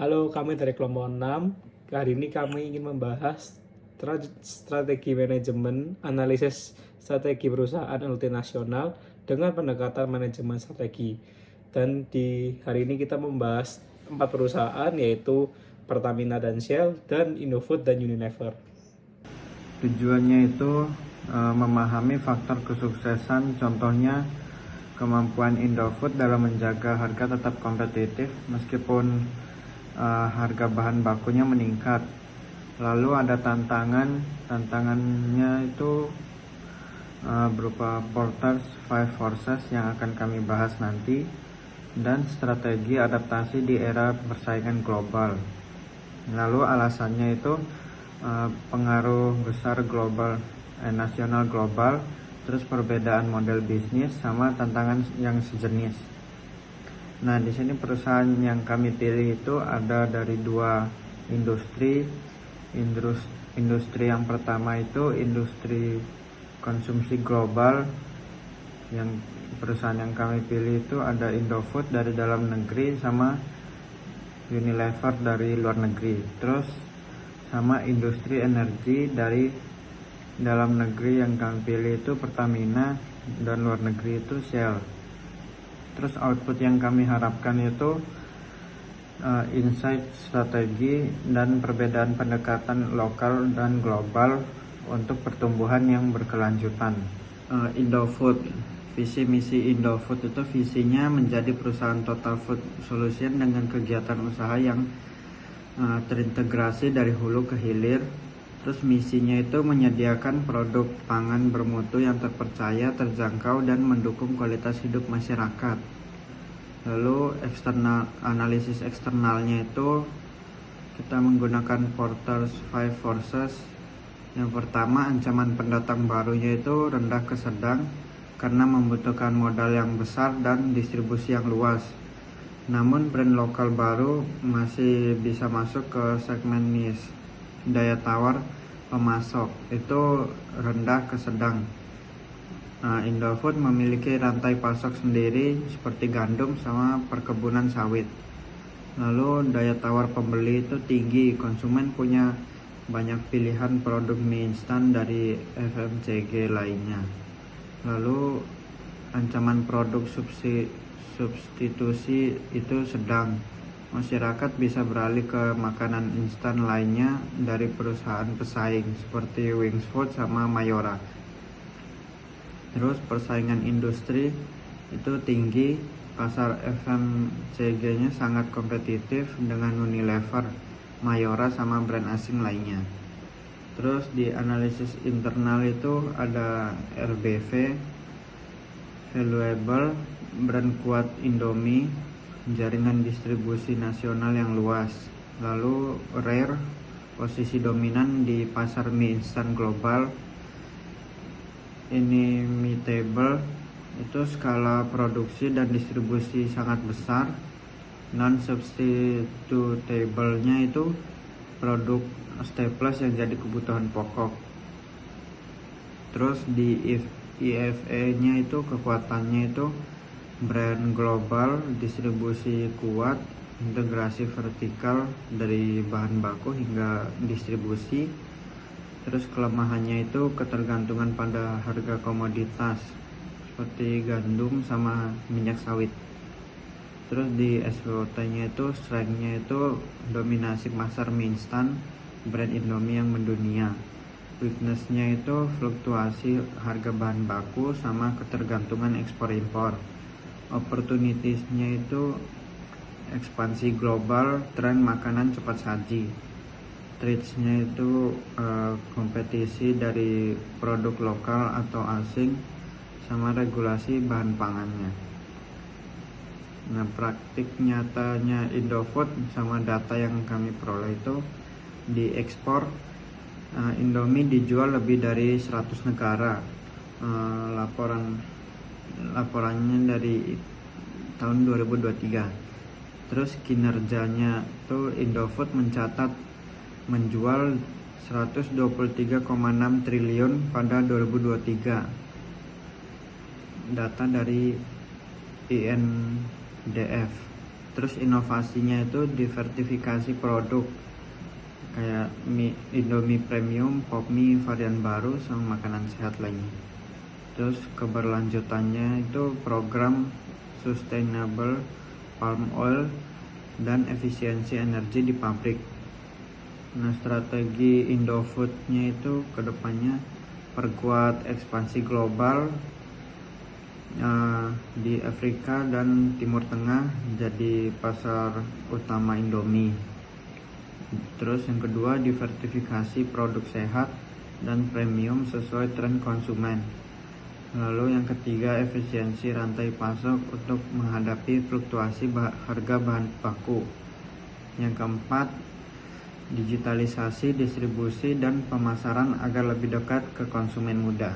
Halo, kami dari kelompok 6. Hari ini kami ingin membahas strategi manajemen, analisis strategi perusahaan multinasional dengan pendekatan manajemen strategi. Dan di hari ini kita membahas 4 perusahaan, yaitu Pertamina dan Shell, dan Indofood dan Unilever. Tujuannya itu memahami faktor kesuksesan, contohnya kemampuan Indofood dalam menjaga harga tetap kompetitif meskipun harga bahan bakunya meningkat. Lalu ada tantangannya itu berupa Porter's Five Forces yang akan kami bahas nanti, dan strategi adaptasi di era persaingan global. Lalu alasannya itu pengaruh besar nasional global, terus perbedaan model bisnis sama tantangan yang sejenis. Nah, di sini perusahaan yang kami pilih itu ada dari dua industri. Industri yang pertama itu industri konsumsi global. Yang perusahaan yang kami pilih itu ada Indofood dari dalam negeri sama Unilever dari luar negeri. Terus sama industri energi dari dalam negeri yang kami pilih itu Pertamina, dan luar negeri itu Shell. Terus output yang kami harapkan itu insight strategi dan perbedaan pendekatan lokal dan global untuk pertumbuhan yang berkelanjutan. Indofood, visi misi Indofood itu visinya menjadi perusahaan total food solution dengan kegiatan usaha yang terintegrasi dari hulu ke hilir. Terus misinya itu menyediakan produk pangan bermutu yang terpercaya, terjangkau, dan mendukung kualitas hidup masyarakat. Lalu analisis eksternalnya itu kita menggunakan Porter's Five Forces. Yang pertama, ancaman pendatang barunya itu rendah ke sedang karena membutuhkan modal yang besar dan distribusi yang luas. Namun brand lokal baru masih bisa masuk ke segmen niche. Daya tawar pemasok itu rendah ke sedang. Indofood memiliki rantai pasok sendiri seperti gandum sama perkebunan sawit. Lalu daya tawar pembeli itu tinggi, konsumen punya banyak pilihan produk mie instan dari FMCG lainnya. Lalu ancaman produk substitusi itu sedang. Masyarakat bisa beralih ke makanan instan lainnya dari perusahaan pesaing seperti Wings Food sama Mayora. Terus persaingan industri itu tinggi, pasar FMCG-nya sangat kompetitif dengan Unilever, Mayora sama brand asing lainnya. Terus di analisis internal itu ada RBV, Valuable, brand kuat Indomie, jaringan distribusi nasional yang luas. Lalu Rare, posisi dominan di pasar mie instan global. Inimitable, itu skala produksi dan distribusi sangat besar. Non substitutable-nya itu produk staples yang jadi kebutuhan pokok. Terus di IFE-nya itu kekuatannya itu brand global, distribusi kuat, integrasi vertikal dari bahan baku hingga distribusi. Terus kelemahannya itu ketergantungan pada harga komoditas seperti gandum sama minyak sawit. Terus di SWOT-nya itu strength-nya itu dominasi pasar mie instan, brand Indomie yang mendunia. Weakness-nya itu fluktuasi harga bahan baku sama ketergantungan ekspor impor. Opportunities-nya itu ekspansi global, tren makanan cepat saji. Threats-nya itu kompetisi dari produk lokal atau asing sama regulasi bahan pangannya. Nah, praktik nyatanya Indofood sama data yang kami peroleh itu di ekspor Indomie dijual lebih dari 100 negara. Laporannya dari tahun 2023. Terus kinerjanya tuh Indofood mencatat menjual 123,6 triliun pada 2023. Data dari INDF. Terus inovasinya itu diversifikasi produk kayak Indomie Premium, Pop Mie varian baru, sama makanan sehat lainnya. Terus keberlanjutannya itu program Sustainable Palm Oil dan efisiensi energi di pabrik. Nah, strategi Indofood-nya itu kedepannya perkuat ekspansi global di Afrika dan Timur Tengah jadi pasar utama Indomie. Terus yang kedua, diversifikasi produk sehat dan premium sesuai tren konsumen. Lalu yang ketiga, efisiensi rantai pasok untuk menghadapi fluktuasi harga bahan baku. Yang keempat, digitalisasi distribusi dan pemasaran agar lebih dekat ke konsumen muda.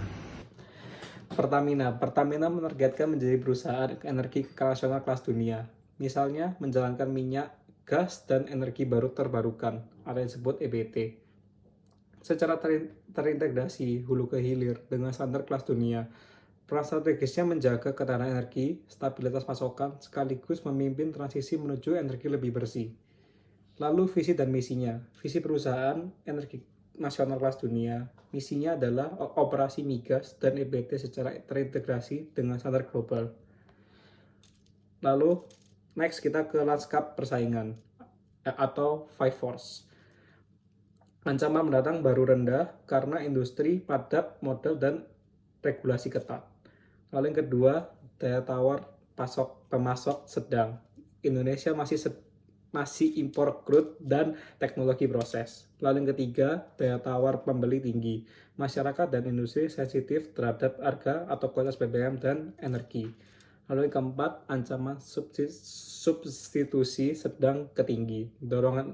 Pertamina menargetkan menjadi perusahaan energi nasional kelas dunia. Misalnya menjalankan minyak, gas, dan energi baru terbarukan atau yang disebut EBT. Secara terintegrasi hulu ke hilir dengan standar kelas dunia. Peran strategisnya menjaga ketahanan energi, stabilitas pasokan, sekaligus memimpin transisi menuju energi lebih bersih. Lalu visi dan misinya. Visi perusahaan energi nasional kelas dunia. Misinya adalah operasi migas dan EBT secara terintegrasi dengan standar global. Lalu next kita ke lanskap persaingan atau Five Force. Ancaman mendatang baru rendah karena industri padat, modal, dan regulasi ketat. Lalu yang kedua, daya tawar pemasok sedang. Indonesia masih impor crude dan teknologi proses. Lalu yang ketiga, daya tawar pembeli tinggi. Masyarakat dan industri sensitif terhadap harga atau kualitas BBM dan energi. Lalu yang keempat, ancaman substitusi sedang ke tinggi.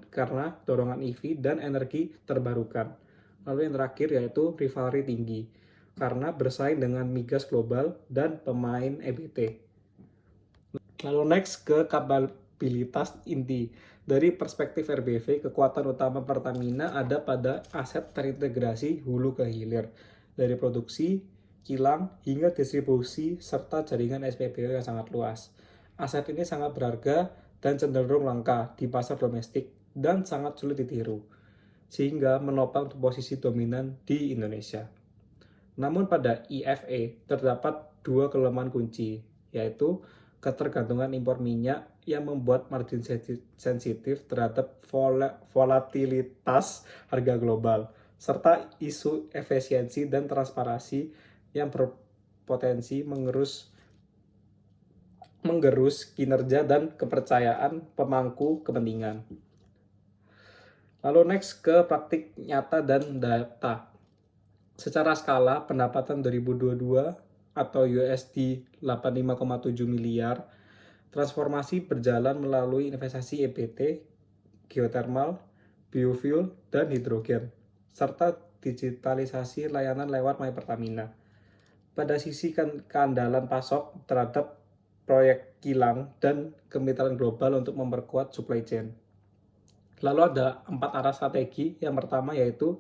Karena dorongan EV dan energi terbarukan. Lalu yang terakhir yaitu rivalry tinggi. Karena bersaing dengan migas global dan pemain EBT. Lalu next ke kapabilitas inti. Dari perspektif RBV, kekuatan utama Pertamina ada pada aset terintegrasi hulu ke hilir. Dari produksi, kilang, hingga distribusi, serta jaringan SPBU yang sangat luas. Aset ini sangat berharga dan cenderung langka di pasar domestik dan sangat sulit ditiru, sehingga menopang posisi dominan di Indonesia. Namun pada IFE terdapat dua kelemahan kunci, yaitu ketergantungan impor minyak yang membuat margin sensitif terhadap volatilitas harga global, serta isu efisiensi dan transparansi yang berpotensi menggerus kinerja dan kepercayaan pemangku kepentingan. Lalu next ke praktik nyata dan data. Secara skala, pendapatan 2022 atau USD 85,7 miliar, transformasi berjalan melalui investasi EBT, geothermal, biofuel, dan hidrogen, serta digitalisasi layanan lewat My Pertamina. Pada sisi keandalan pasok terhadap proyek kilang dan kemitraan global untuk memperkuat supply chain. Lalu ada 4 arah strategi. Yang pertama yaitu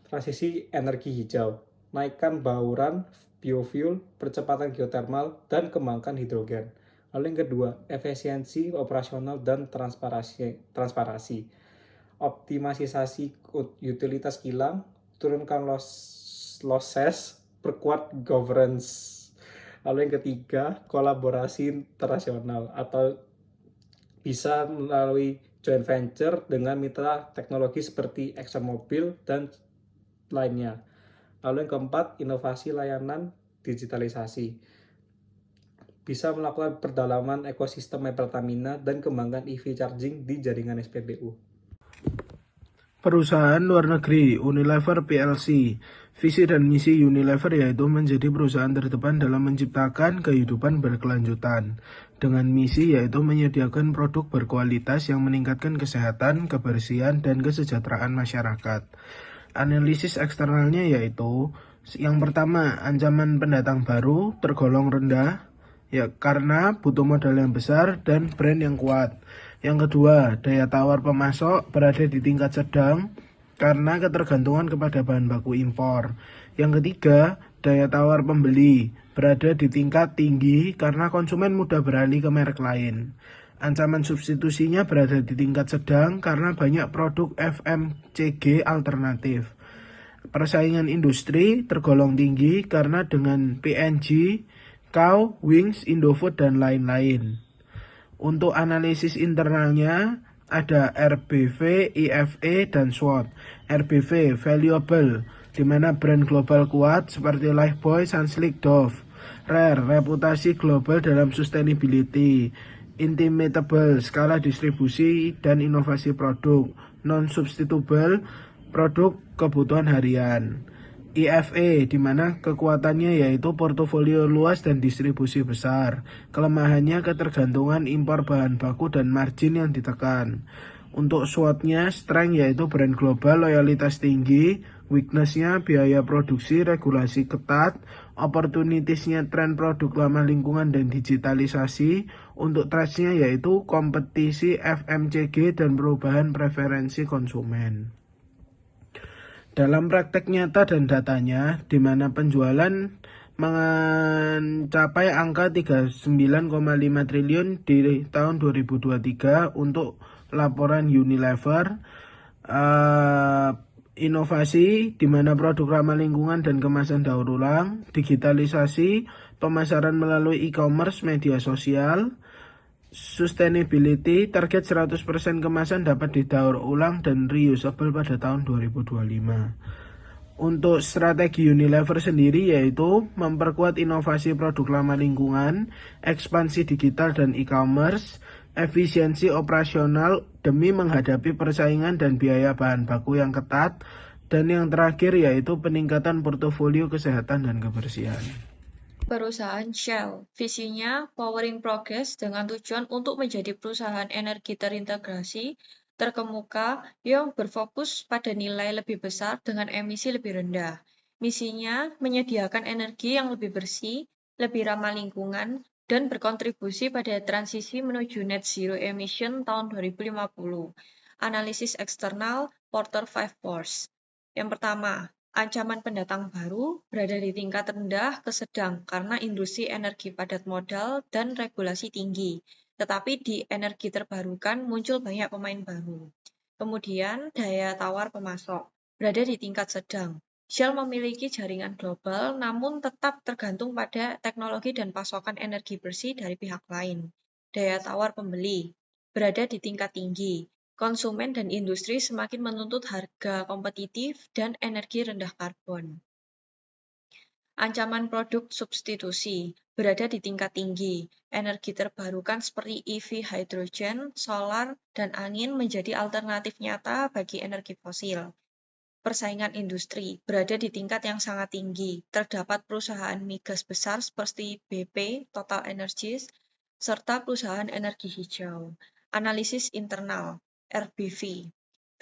transisi energi hijau, naikkan bauran biofuel, percepatan geothermal, dan kembangkan hidrogen. Lalu yang kedua, efisiensi operasional dan transparansi. Optimalisasi utilitas kilang, turunkan losses, perkuat governance. Lalu yang ketiga, kolaborasi internasional atau bisa melalui joint venture dengan mitra teknologi seperti ExxonMobil dan lainnya. Lalu yang keempat, inovasi layanan digitalisasi. Bisa melakukan perdalaman ekosistem Pertamina dan kembangkan EV charging di jaringan SPBU. Perusahaan luar negeri Unilever PLC. Visi dan misi Unilever yaitu menjadi perusahaan terdepan dalam menciptakan kehidupan berkelanjutan. Dengan misi yaitu menyediakan produk berkualitas yang meningkatkan kesehatan, kebersihan, dan kesejahteraan masyarakat. Analisis eksternalnya yaitu yang pertama, ancaman pendatang baru tergolong rendah ya karena butuh modal yang besar dan brand yang kuat. Yang kedua, daya tawar pemasok berada di tingkat sedang karena ketergantungan kepada bahan baku impor. Yang ketiga, daya tawar pembeli berada di tingkat tinggi karena konsumen mudah beralih ke merek lain. Ancaman substitusinya berada di tingkat sedang karena banyak produk FMCG alternatif. Persaingan industri tergolong tinggi karena dengan PNG, Cow, Wings, Indofood, dan lain-lain. Untuk analisis internalnya ada RBV, IFE, dan SWOT. RBV, valuable, di mana brand global kuat seperti Lifebuoy, Sunsilk, Dove. Rare, reputasi global dalam sustainability. Intimatable, skala distribusi dan inovasi produk. Non-substitutable, produk kebutuhan harian. IFE, di mana kekuatannya yaitu portofolio luas dan distribusi besar. Kelemahannya ketergantungan impor bahan baku dan margin yang ditekan. Untuk SWOT-nya, strength yaitu brand global, loyalitas tinggi. Weakness-nya biaya produksi, regulasi ketat. Opportunities-nya tren produk ramah lingkungan dan digitalisasi. Untuk threats-nya yaitu kompetisi FMCG dan perubahan preferensi konsumen. Dalam praktek nyata dan datanya, di mana penjualan mencapai angka 39,5 triliun di tahun 2023 untuk laporan Unilever. Inovasi, di mana produk ramah lingkungan dan kemasan daur ulang. Digitalisasi, pemasaran melalui e-commerce, media sosial. Sustainability, target 100% kemasan dapat didaur ulang dan reusable pada tahun 2025. Untuk strategi Unilever sendiri yaitu memperkuat inovasi produk ramah lingkungan, ekspansi digital dan e-commerce, efisiensi operasional demi menghadapi persaingan dan biaya bahan baku yang ketat, dan yang terakhir yaitu peningkatan portofolio kesehatan dan kebersihan. Perusahaan Shell, visinya Powering Progress dengan tujuan untuk menjadi perusahaan energi terintegrasi, terkemuka, yang berfokus pada nilai lebih besar dengan emisi lebih rendah. Misinya menyediakan energi yang lebih bersih, lebih ramah lingkungan, dan berkontribusi pada transisi menuju net zero emission tahun 2050. Analisis eksternal Porter 5 Force. Yang pertama, ancaman pendatang baru berada di tingkat rendah ke sedang karena industri energi padat modal dan regulasi tinggi. Tetapi di energi terbarukan muncul banyak pemain baru. Kemudian daya tawar pemasok berada di tingkat sedang. Shell memiliki jaringan global namun tetap tergantung pada teknologi dan pasokan energi bersih dari pihak lain. Daya tawar pembeli berada di tingkat tinggi. Konsumen dan industri semakin menuntut harga kompetitif dan energi rendah karbon. Ancaman produk substitusi berada di tingkat tinggi. Energi terbarukan seperti EV, hidrogen, solar, dan angin menjadi alternatif nyata bagi energi fosil. Persaingan industri berada di tingkat yang sangat tinggi. Terdapat perusahaan migas besar seperti BP, Total Energies, serta perusahaan energi hijau. Analisis internal RBV,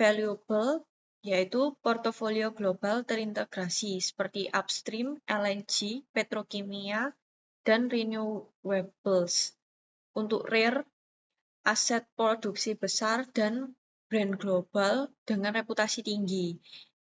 valuable, yaitu portofolio global terintegrasi seperti upstream, LNG, petrokimia, dan renewables. Untuk rare, aset produksi besar dan brand global dengan reputasi tinggi.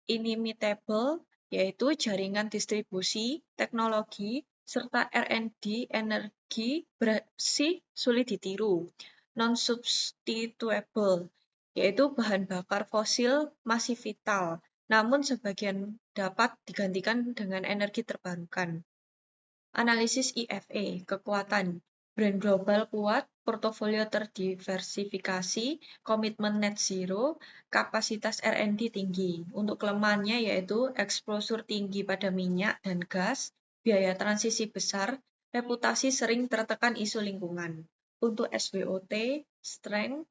Inimitable, yaitu jaringan distribusi, teknologi, serta R&D energi bersih sulit ditiru. Non-substitutable, yaitu bahan bakar fosil masih vital, namun sebagian dapat digantikan dengan energi terbarukan. Analisis IFE, kekuatan, brand global kuat, portofolio terdiversifikasi, komitmen net zero, kapasitas R&D tinggi. Untuk kelemahannya yaitu exposure tinggi pada minyak dan gas, biaya transisi besar, reputasi sering tertekan isu lingkungan. Untuk SWOT, strength,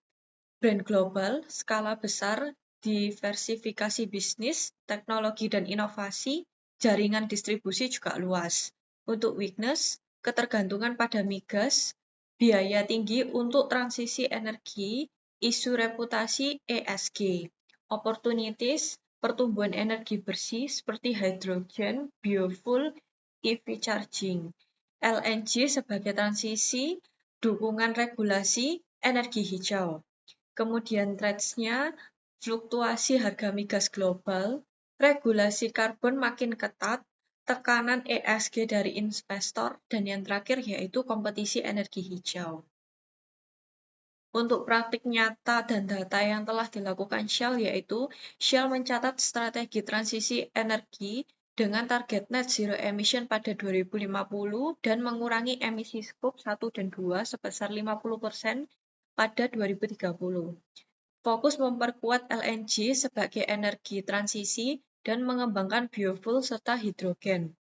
brand global, skala besar, diversifikasi bisnis, teknologi dan inovasi, jaringan distribusi juga luas. Untuk weakness, ketergantungan pada migas, biaya tinggi untuk transisi energi, isu reputasi ESG. Opportunities, pertumbuhan energi bersih seperti hydrogen, biofuel, EV charging. LNG sebagai transisi, dukungan regulasi, energi hijau. Kemudian threats-nya, fluktuasi harga migas global, regulasi karbon makin ketat, tekanan ESG dari investor, dan yang terakhir yaitu kompetisi energi hijau. Untuk praktik nyata dan data yang telah dilakukan Shell yaitu Shell mencatat strategi transisi energi dengan target net zero emission pada 2050 dan mengurangi emisi skop 1 dan 2 sebesar 50% pada 2030. Fokus memperkuat LNG sebagai energi transisi dan mengembangkan biofuel serta hidrogen.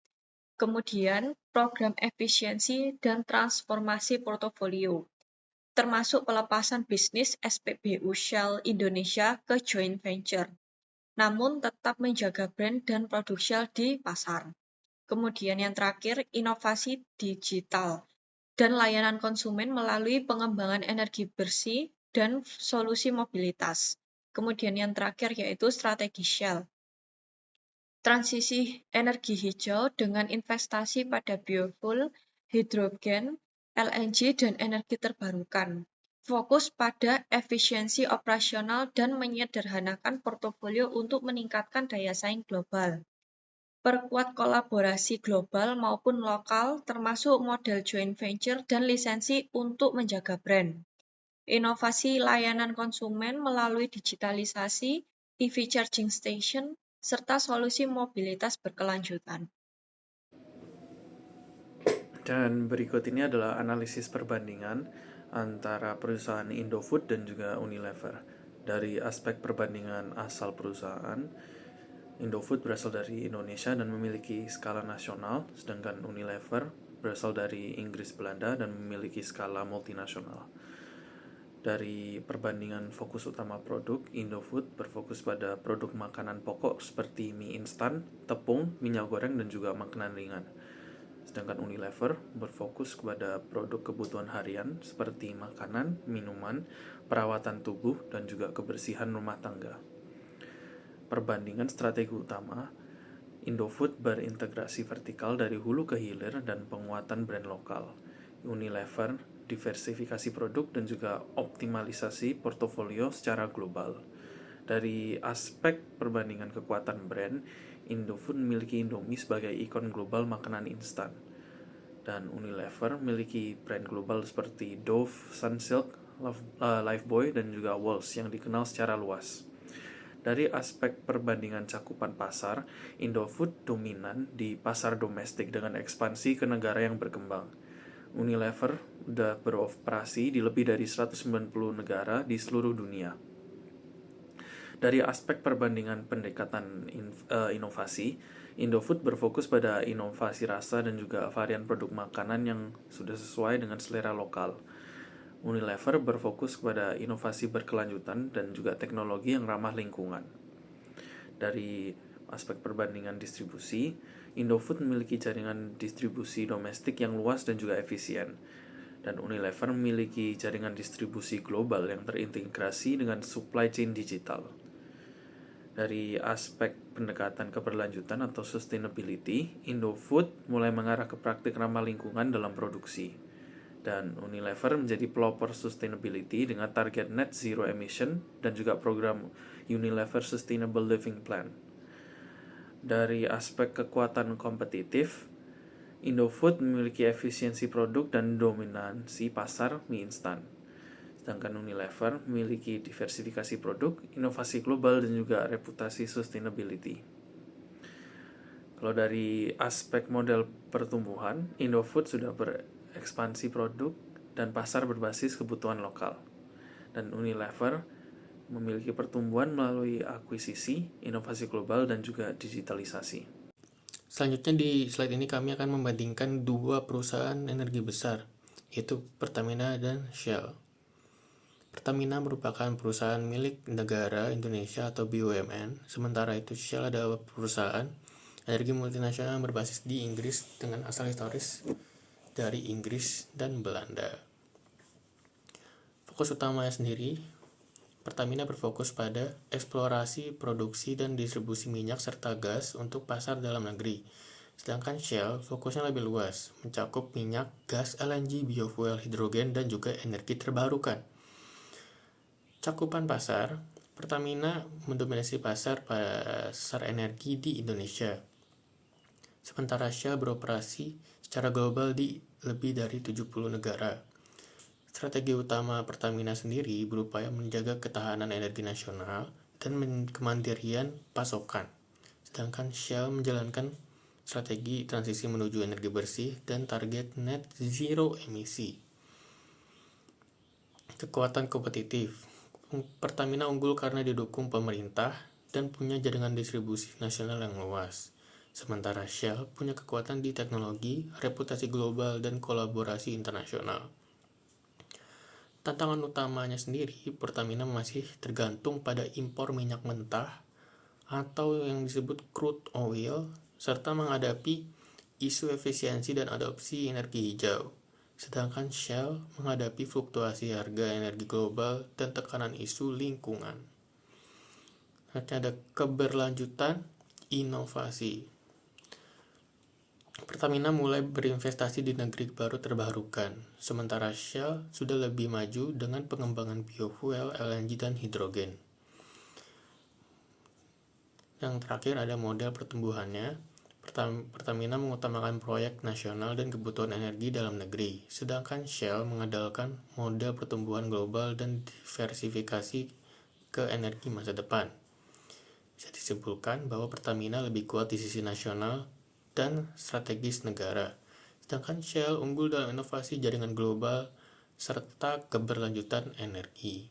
Kemudian, program efisiensi dan transformasi portofolio, termasuk pelepasan bisnis SPBU Shell Indonesia ke joint venture, namun tetap menjaga brand dan produk Shell di pasar. Kemudian yang terakhir, inovasi digital dan layanan konsumen melalui pengembangan energi bersih dan solusi mobilitas. Kemudian yang terakhir yaitu strategi Shell. Transisi energi hijau dengan investasi pada biofuel, hidrogen, LNG, dan energi terbarukan. Fokus pada efisiensi operasional dan menyederhanakan portofolio untuk meningkatkan daya saing global. Perkuat kolaborasi global maupun lokal, termasuk model joint venture dan lisensi untuk menjaga brand. Inovasi layanan konsumen melalui digitalisasi, EV charging station, serta solusi mobilitas berkelanjutan. Dan berikut ini adalah analisis perbandingan antara perusahaan Indofood dan juga Unilever. Dari aspek perbandingan asal perusahaan, Indofood berasal dari Indonesia dan memiliki skala nasional, sedangkan Unilever berasal dari Inggris Belanda dan memiliki skala multinasional. Dari perbandingan fokus utama produk, Indofood berfokus pada produk makanan pokok seperti mie instan, tepung, minyak goreng, dan juga makanan ringan. Sedangkan Unilever berfokus kepada produk kebutuhan harian seperti makanan, minuman, perawatan tubuh, dan juga kebersihan rumah tangga. Perbandingan strategi utama, Indofood berintegrasi vertikal dari hulu ke hilir dan penguatan brand lokal. Unilever diversifikasi produk dan juga optimalisasi portofolio secara global. Dari aspek perbandingan kekuatan brand, Indofood memiliki Indomie sebagai ikon global makanan instan. Dan Unilever memiliki brand global seperti Dove, Sunsilk, Lifebuoy, dan juga Wall's yang dikenal secara luas. Dari aspek perbandingan cakupan pasar, Indofood dominan di pasar domestik dengan ekspansi ke negara yang berkembang. Unilever sudah beroperasi di lebih dari 190 negara di seluruh dunia. Dari aspek perbandingan pendekatan inovasi, Indofood berfokus pada inovasi rasa dan juga varian produk makanan yang sudah sesuai dengan selera lokal. Unilever berfokus kepada inovasi berkelanjutan dan juga teknologi yang ramah lingkungan. Dari aspek perbandingan distribusi, Indofood memiliki jaringan distribusi domestik yang luas dan juga efisien. Dan Unilever memiliki jaringan distribusi global yang terintegrasi dengan supply chain digital. Dari aspek pendekatan keberlanjutan atau sustainability, Indofood mulai mengarah ke praktik ramah lingkungan dalam produksi. Dan Unilever menjadi pelopor sustainability dengan target net zero emission dan juga program Unilever Sustainable Living Plan. Dari aspek kekuatan kompetitif, Indofood memiliki efisiensi produk dan dominansi pasar mie instan. Sedangkan Unilever memiliki diversifikasi produk, inovasi global, dan juga reputasi sustainability. Kalau dari aspek model pertumbuhan, Indofood sudah berekspansi produk dan pasar berbasis kebutuhan lokal. Dan Unilever memiliki pertumbuhan melalui akuisisi, inovasi global, dan juga digitalisasi. Selanjutnya di slide ini kami akan membandingkan dua perusahaan energi besar, yaitu Pertamina dan Shell. Pertamina merupakan perusahaan milik negara Indonesia atau BUMN, sementara itu Shell adalah perusahaan energi multinasional berbasis di Inggris dengan asal historis dari Inggris dan Belanda. Fokus utamanya sendiri, Pertamina berfokus pada eksplorasi, produksi, dan distribusi minyak serta gas untuk pasar dalam negeri. Sedangkan Shell fokusnya lebih luas, mencakup minyak, gas, LNG, biofuel, hidrogen, dan juga energi terbarukan. Cakupan pasar, Pertamina mendominasi pasar energi di Indonesia. Sementara Shell beroperasi secara global di lebih dari 70 negara. Strategi utama Pertamina sendiri berupaya menjaga ketahanan energi nasional dan kemandirian pasokan. Sedangkan Shell menjalankan strategi transisi menuju energi bersih dan target net zero emisi. Kekuatan kompetitif. Pertamina unggul karena didukung pemerintah dan punya jaringan distribusi nasional yang luas. Sementara Shell punya kekuatan di teknologi, reputasi global, dan kolaborasi internasional. Tantangan utamanya sendiri, Pertamina masih tergantung pada impor minyak mentah atau yang disebut crude oil, serta menghadapi isu efisiensi dan adopsi energi hijau. Sedangkan Shell menghadapi fluktuasi harga energi global dan tekanan isu lingkungan. Ada keberlanjutan inovasi. Pertamina mulai berinvestasi di negeri baru terbarukan, sementara Shell sudah lebih maju dengan pengembangan biofuel, LNG, dan hidrogen. Yang terakhir ada model pertumbuhannya. Pertamina mengutamakan proyek nasional dan kebutuhan energi dalam negeri, sedangkan Shell mengandalkan model pertumbuhan global dan diversifikasi ke energi masa depan. Bisa disimpulkan bahwa Pertamina lebih kuat di sisi nasional dan strategis negara, sedangkan Shell unggul dalam inovasi jaringan global serta keberlanjutan energi.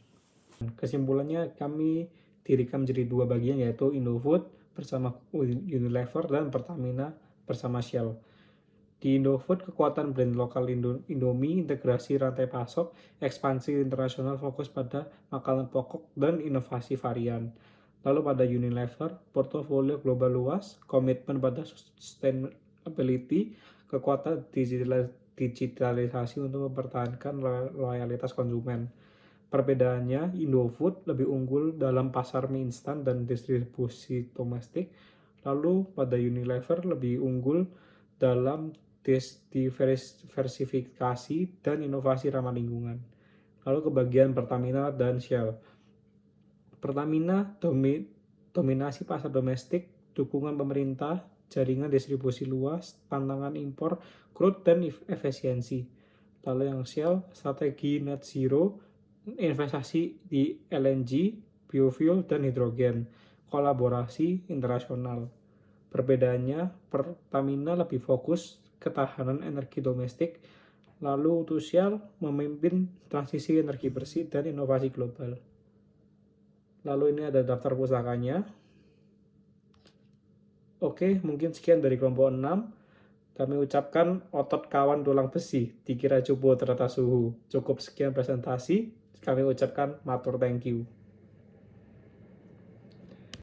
Kesimpulannya kami dirikan menjadi dua bagian, yaitu Indofood bersama Unilever dan Pertamina bersama Shell. Di Indofood, kekuatan brand lokal Indomie, integrasi rantai pasok, ekspansi internasional fokus pada makanan pokok dan inovasi varian. Lalu pada Unilever, portofolio global luas, komitmen pada sustainability, kekuatan digitalisasi untuk mempertahankan loyalitas konsumen. Perbedaannya, Indofood lebih unggul dalam pasar mie instan dan distribusi domestik, lalu pada Unilever lebih unggul dalam diversifikasi dan inovasi ramah lingkungan. Lalu ke bagian Pertamina dan Shell. Pertamina dominasi pasar domestik, dukungan pemerintah, jaringan distribusi luas, tantangan impor, crude, dan efisiensi. Lalu yang Shell, strategi net zero, investasi di LNG, biofuel, dan hidrogen, kolaborasi internasional. Perbedaannya, Pertamina lebih fokus ketahanan energi domestik, lalu untuk Shell memimpin transisi energi bersih dan inovasi global. Lalu ini ada daftar pusakanya. Oke, mungkin sekian dari kelompok 6. Kami ucapkan otot kawan tulang besi, dikira cupu ternyata suhu. Cukup sekian presentasi, kami ucapkan matur thank you.